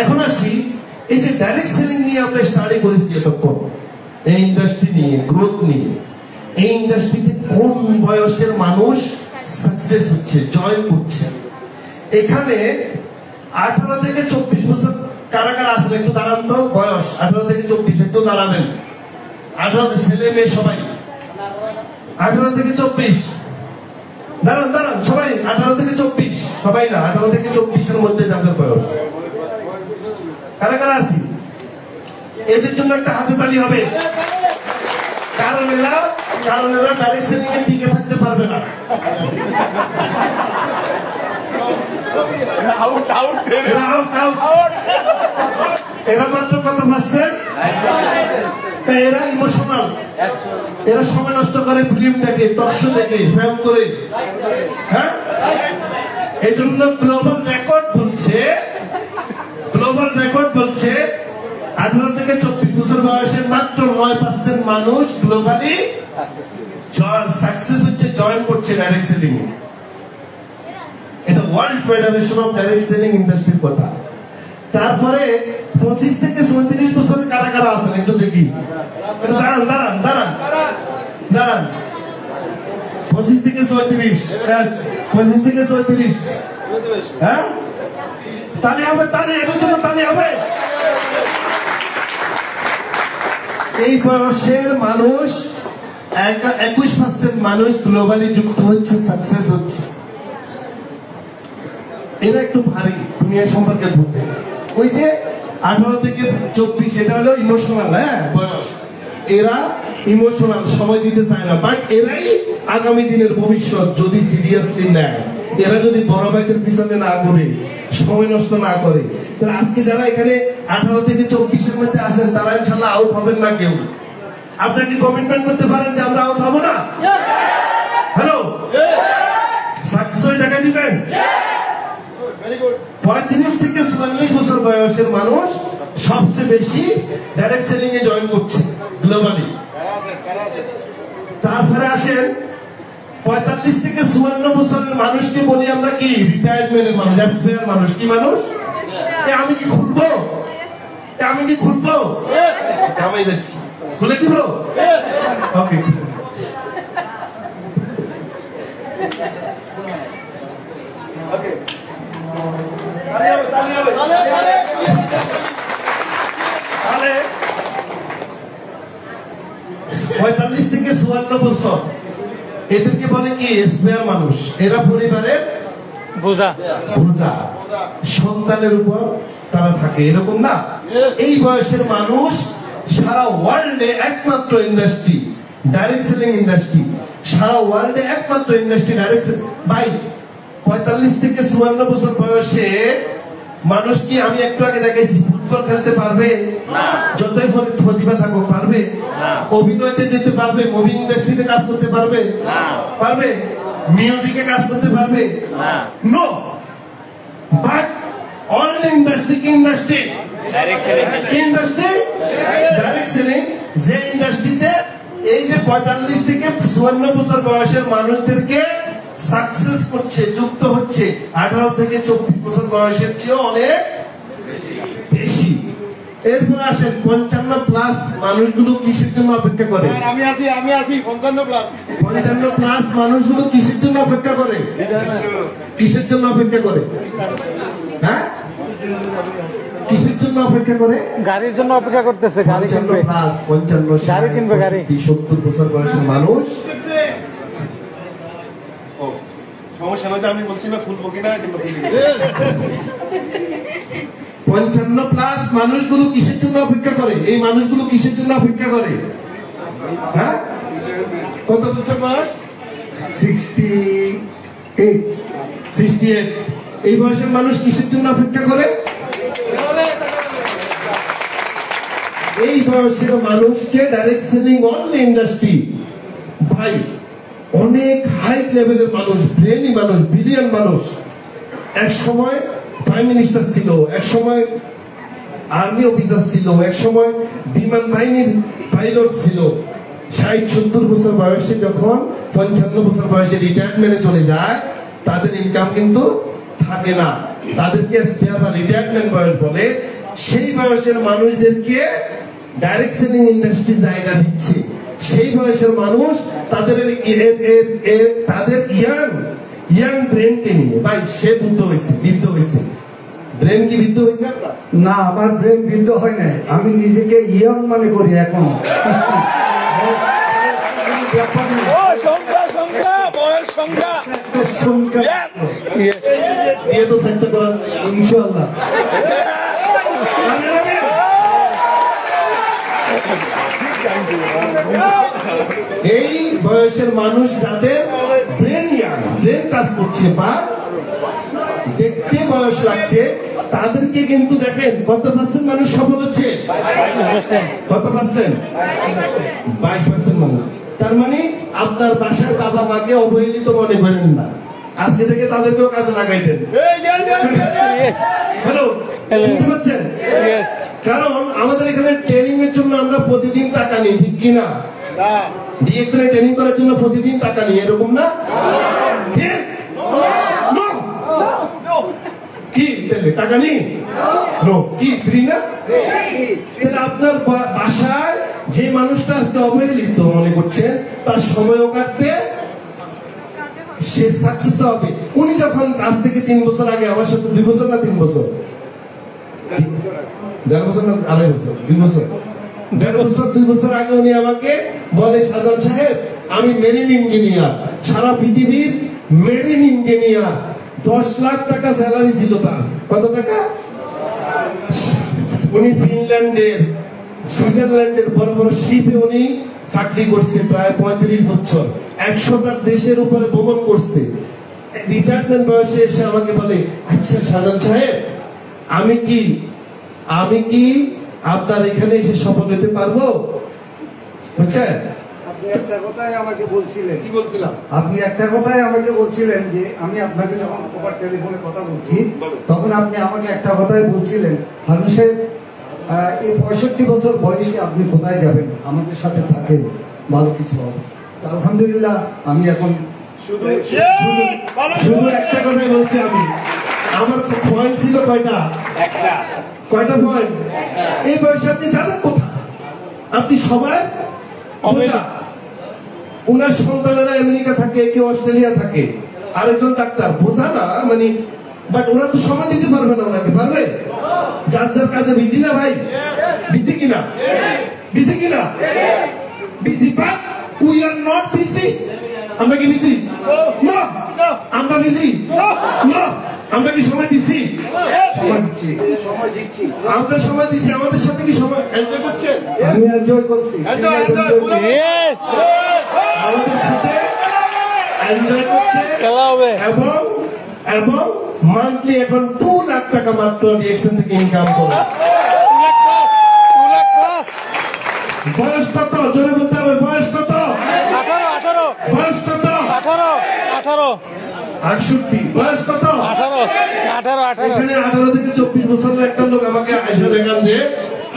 এখন আসি এই যে ডাইরেক্ট সেলিং নিয়ে আমরা স্টাডি করেছি এতক্ষণ, এই ইন্ডাস্ট্রি নিয়ে, গ্রোথ নিয়ে। এই ইন্ডাস্ট্রিতে কোন বয়সের মানুষ সাকসেস হচ্ছে, জয় করছে? এখানে 18 থেকে 24 বছর কারা কারা আছেন একটু দাঁড়ান তো। বয়স 18 থেকে 24, একটু দাঁড়াবেন। 18 ছেলে মেয়ে সবাই 18 থেকে 24 দাঁড়ান দাঁড়ান সবাই। 18 থেকে 24 সবাই না, 18 থেকে 24 মধ্যে যাদের বয়স কারা কারা আছি, এদের জন্য একটা হাতে তালি হবে। কারণ এরা ডাইরেক্ট সেলিং এ টিকে থাকতে পারবে না। এরা মাত্র কত পাচ্ছেন? এরা ইমোশনাল, এরা সময় নষ্ট করে, ফিল্ম দেখে, টক শো দেখে, ফ্যাম করে। হ্যাঁ, এই জন্য গ্লোবাল রেকর্ড বলছে 18 থেকে 24 বছর বয়সের মাত্র 9% মানুষ গ্লোবালি সাকসেস হচ্ছে, জয়েন করছে ডাইরেক্ট সেলিং। এটা world federation of direct selling ইন্ডাস্ট্রির কথা। তারপরে 25 থেকে 34 বছরের কারা কারা আছেন একটু দেখি। দাঁড়ান দাঁড়ান দাঁড়ান দাঁড়ান 25 থেকে 34, 25 থেকে 34। হ্যাঁ, তালি হবে, তালি, এর জন্য তালি হবে। এই বয়সের মানুষ 21% মানুষ গ্লোবালি যুক্ত হচ্ছে, সাকসেস হচ্ছে। এরা একটু ভারী দুনিয়া সম্পর্কে বুঝে। ওই যে 18 থেকে 24 এটা হলো ইমোশনাল, হ্যাঁ বয়স। এরা ইমোশনাল, সময় দিতে চায় না, বাট এরাই আগামী দিনের ভবিষ্যৎ যদি সিরিয়াসলি নেয়। এরা যদি বড় ভাইদের পিছনে না ঘুরে, সময় নষ্ট না করে, তাহলে আজকে যারা এখানে 18 থেকে 24 মধ্যে আছেন তারা ইনশাল্লাহ আউট হবেন না কেউ। আপনারা কি কমিটমেন্ট করতে পারেন যে আমরা আউট হব না? হ্যালো, সাকসেস হয়ে দেখা দিবেন। 35 থেকে 44 বছর বয়সের মানুষ সবচেয়ে বেশি ডাইরেক্ট সেলিং এ জয়েন করছে গ্লোবালি। তারপরে আসেন 45 থেকে 54 বছরের মানুষকে বলি আমরা কি রিটায়ারমেন্টের মানুষ, এক্সপায়ার মানুষ। কি মানুষ? আমি কি খুলবো? আমি যাচ্ছি, খুলে দিব। ওকে, তাহলে 45 থেকে 54 বছর এদেরকে বলে কি এক্সপায়ার মানুষ। এরা পরিবারের বোঝা, সন্তানের উপর তারা থাকে, এরকম না? এই বয়সের মানুষ সারা ওয়ার্ল্ডে একমাত্র ইন্ডাস্ট্রি ডাইরেক্ট সেলিং ইন্ডাস্ট্রি, সারা ওয়ার্ল্ডে একমাত্র ইন্ডাস্ট্রি ডাইরেক্ট সেলিং। ভাই 45 থেকে 54 বছর বয়সে মানুষ কি, আমি একটু আগে দেখাইছি, ফুটবল খেলতে পারবে? যতই প্রতিভা থাকুক পারবে? অভিনয়তে যেতে পারবে? মুভি ইন্ডাস্ট্রিতে কাজ করতে পারবে? পারবে? মিউজিকে কাজ করতে পারবে? নো। বাট অল ইন্ডাস্ট্রি কি ইন্ডাস্ট্রি? Direct selling. যে ইন্ডাস্ট্রিতে এই যে 45 থেকে 54 বছর বয়সের মানুষদেরকে সাকসেস করছে, যুক্ত হচ্ছে 18 থেকে 24 বছর বয়সের চেয়ে অনেক বেশি। এরপর আসেন 55 প্লাস মানুষগুলো কিসের জন্য অপেক্ষা করে? আমি আছি 55 প্লাস মানুষগুলো কিসের জন্য অপেক্ষা করে? কিসের জন্য অপেক্ষা করে? হ্যাঁ, কিসের জন্য অপেক্ষা করে? গাড়ির জন্য অপেক্ষা করতেছে। গাড়ি কিনবে, 55 গাড়ি কিনবে, গাড়ি। 70 বছর বয়সের মানুষ সমস্যা নয়, আমি বলছি না খুলবো কিনা। 55 প্লাস মানুষগুলো কিসের জন্য অপেক্ষা করে? এই মানুষগুলো কিসের জন্য অপেক্ষা করে? হ্যাঁ, কত বছর বয়স? 68। এই বয়সের মানুষ কিসের জন্য অপেক্ষা করে? এই বয়সের মানুষকে ডাইরেক্ট সেলিং অনলি ইন্ডাস্ট্রি। ভাই অনেক হাই লেভেলের মানুষ, ব্রেনি মানুষ, বিলিয়ন মানুষ। এক সময় প্রাইম মিনিস্টার ছিল, এক সময় আর্মি অফিসার ছিল, এক সময় বিমান বাহিনীর পাইলট ছিল। 60-70 বছর বয়সে যখন 55 বছর বয়সে রিটায়ারমেন্টে চলে যায়, তাদের ইনকাম কিন্তু থাকে না। তাদেরকে স্পেয়ার বা রিটায়ারমেন্ট বয়স বলে, সেই বয়সের মানুষদেরকে ডাইরেক্ট সেলিং ইন্ডাস্ট্রি জায়গা দিচ্ছে। সেই বয়সের মানুষ তাদের তাদের ইয়াং ব্রেনকে নিয়ে, ভাই সে বৃদ্ধ হয়েছে ব্রেন কি বৃদ্ধ হয়েছে আপনার? না, আমার ব্রেন বৃদ্ধ হয় নাই, আমি নিজেকে ইয়ং মনে করি এখন। ব্যাপার না। ও সংখ্যা বয়স সংখ্যা সংখ্যা। দিয়ে তো সেক্টর করা ইনশাআল্লাহ। এই বয়সের মানুষ যাদের ব্রেন কাজ করছে বা দেখতে বয়স লাগছে, তাদেরকে কিন্তু দেখেন কত পার্সেন্ট মানুষ সফল হচ্ছে, কত পার্সেন্ট? 22% মানুষ। তার মানে আপনার বাসার বাবা মাকে অবহেলিত মনে করেন না, আজকে থেকে তাদেরকেও কাজে লাগাইতেন। হ্যালো, শুনতে পাচ্ছেন? কারণ আমাদের এখানে ট্রেনিং এর জন্য আমরা প্রতিদিন টাকা নিই, ঠিক কিনা? ডিএক্সএল এ ট্রেনিং করার জন্য প্রতিদিন টাকা নিই, এরকম না? ঠিক? No? কি তাহলে টাকা নিই? নো, কি ফ্রি না? তাহলে আপনার বাসায় যে মানুষটা আজকে অবহেলিত মনে করছেন, তার সময়ও কাটবে, সে সাকসেস হবে। উনি যখন আজ থেকে 3 বছর আগে আমার সাথে 2 বছর না 3 বছর, 1.5 বছর না 2.5 বছর, 2 বছর, 1.5 বছর 2 বছর আগে উনি আমাকে বলে, শাহজাহান সাহেব আমি মেরিন ইঞ্জিনিয়ার, সারা পৃথিবীর মেরিন ইঞ্জিনিয়ার, 10 লাখ টাকা স্যালারি ছিল তার। কত টাকা? উনি ফিনল্যান্ডের, সুইজারল্যান্ডের বড় বড় শিপে উনি চাকরি করছে প্রায় 35 বছর, 100টা দেশের উপরে ভ্রমণ করছে। রিটায়ারমেন্ট বয়সে এসে আমাকে বলে, আচ্ছা শাহজাহান সাহেব আমি কি আপনার এখানে এসে সফল হতে পারবো? বুঝছেন? আপনি একটা কথাই আমাকে বলছিলেন, কি বলছিলাম? আপনি একটা কথাই আমাকে বলছিলেন যে আমি আপনাকে যখন ওভার টেলিফোনে কথা বলছি, তখন আপনি আমাকে একটা কথাই বলছিলেন, হারুন সাহেব এই 65 বছর বয়সে আপনি কোথায় যাবেন, আমাদের সাথে থাকেন, ভালো কিছু হবে। তো আলহামদুলিল্লাহ আমি এখন শুধু একটা কথাই বলছি আমি। আমার পয়েন্ট ছিল কয়টা? কয়টা পয়েন্ট? এই বয়সে আপনি যাবেন কোথায়? আপনি সবাই বোঝা। উনার সন্তানেরা আমেরিকা থাকে, কেউ অস্ট্রেলিয়া থাকে, আরেকজন ডাক্তার, বোঝা না মানে, বাট ওরা তো সময় দিতে পারবে না। ওনাকে পারবে? যার যার কাজে বিজি না ভাই, বিজি কিনা? বিজি কিনা? Busy, but we are not busy. আমরা কি বিজি? না। আমরা বিজি? না। আমরা কি সময় দিচ্ছি? সময় দিচ্ছি। আমরা সময় দিচ্ছি, আমাদের সাথে কি সময় এনজয় করছেন? আমি এনজয় করছি। আমাদের সাথে এনজয় করছে এবং মান্থলি এখন 2 লাখ টাকা মাত্র ডিএক্সএন থেকে ইনকাম করে। বয়স কত? জোরে বলতে হবে, বয়স কত? 18 বয়স কত? 68। বয়স কত? 18 এখানে 18 থেকে 24 বছরের একটা লোক আমাকে আইসা দেখান যে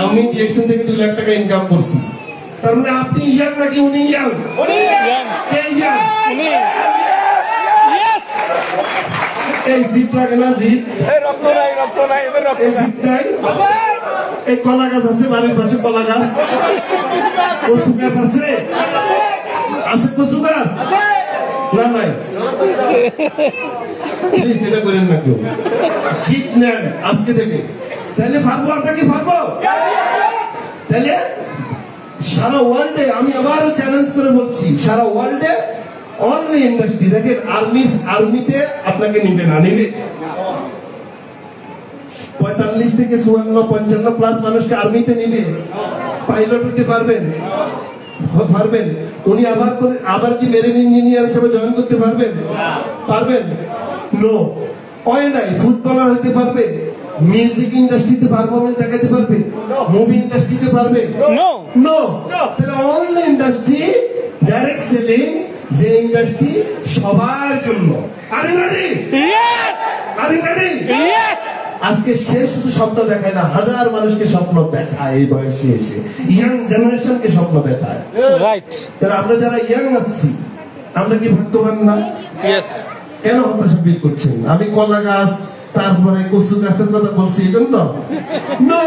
আমি ডিএক্সএন থেকে 2 লাখ টাকা ইনকাম করছি। তার মানে আপনি ইয়াং নাকি উনি ইয়াং? কে ইয়াং? এই জিত লাগে না? জিত এই জিত নাই? এই কলা গাছ আছে বাড়ির পাশে, কলা গাছ, কচু গাছ আছে, আছে কচু গাছ না? নাই? প্লিজ এটা করেন না কেউ। জিত নেন আজকে থেকে, তাহলে ভাববো আপনাকে, ভাববো তাহলে সারা ওয়ার্ল্ডে, আমি আবারও চ্যালেঞ্জ করে বলছি, সারা ওয়ার্ল্ডে অনলি ইন্ডাস্ট্রি, দেখেন আর্মিতে আপনাকে নিবে না, নিবে 45 থেকে 54, 55 প্লাস মানুষকে আর্মিতে নিবে। পাইলট হতে পারবেন? উনি আবার কি মেরিন ইঞ্জিনিয়ার হিসেবে জয়েন করতে পারবেন? নো, হয় নাই। ফুটবলার হতে পারবে? মিউজিক ইন্ডাস্ট্রিতে পারফরমেন্স দেখাতে পারবে? মুভি ইন্ডাস্ট্রিতে পারবে? নো। তাহলে অনলি ইন্ডাস্ট্রি, ডাইরেক্ট সেলিং, যে ইন্ডাস্ট্রি সবার জন্য। Are you ready? আজকে সে শুধু স্বপ্ন দেখায় না, হাজার মানুষকে স্বপ্ন দেখায়। এই বয়সে এসে ইয়াং জেনারেশনকে স্বপ্ন দেখায়। রাইট। তাহলে আমরা যারা ইয়াং আসছি, আমরা কি ভাগ্যবান না? কেন হতাশা ফিল করছেন? আমি কলা গাছ, তারপরে কচু গাছের কথা বলছি এরকম তো নো,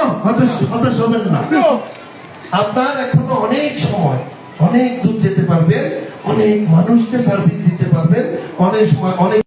হতাশ হবেন না। আপনার এখনো অনেক সময়, অনেক দূর যেতে পারবেন, অনেক মানুষকে সার্ভিস দিতে পারবেন, অনেক সময় অনেক